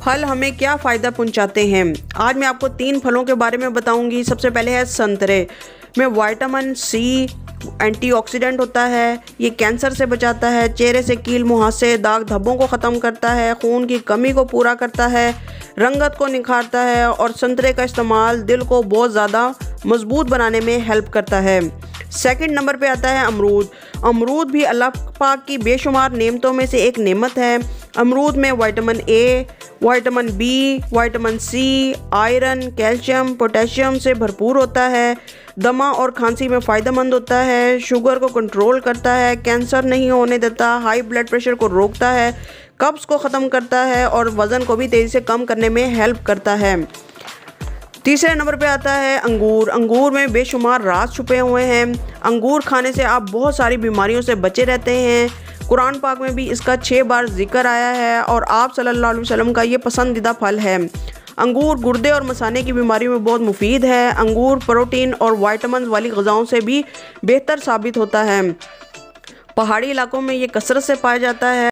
फल हमें क्या फ़ायदा पहुंचाते हैं। आज मैं आपको 3 फलों के बारे में बताऊंगी। सबसे पहले है संतरे में विटामिन सी एंटीऑक्सीडेंट होता है। ये कैंसर से बचाता है, चेहरे से कील मुहासे दाग धब्बों को ख़त्म करता है, खून की कमी को पूरा करता है, रंगत को निखारता है और संतरे का इस्तेमाल दिल को बहुत ज़्यादा मजबूत बनाने में हेल्प करता है। सेकंड नंबर पे आता है अमरूद। अमरूद भी अल्लाह पाक की बेशुमार नेमतों में से एक नेमत है। अमरूद में vitamin A, vitamin B, vitamin C, iron, calcium, potassium से भरपूर होता है। दमा और खांसी में फ़ायदेमंद होता है, शुगर को कंट्रोल करता है, कैंसर नहीं होने देता, हाई ब्लड प्रेशर को रोकता है, कब्ज़ को ख़त्म करता है और वज़न को भी तेज़ी से कम करने में हेल्प करता है। तीसरे नंबर पे आता है अंगूर। अंगूर में बेशुमार राज छुपे हुए हैं। अंगूर खाने से आप बहुत सारी बीमारियों से बचे रहते हैं। कुरान पाक में भी इसका 6 बार जिक्र आया है और आप सल्लल्लाहु अलैहि वसल्लम का ये पसंदीदा फल है। अंगूर गुर्दे और मसाने की बीमारी में बहुत मुफीद है। अंगूर प्रोटीन और विटामिन वाली ग़िज़ाओं से भी बेहतर साबित होता है। पहाड़ी इलाकों में ये कसरत से पाया जाता है।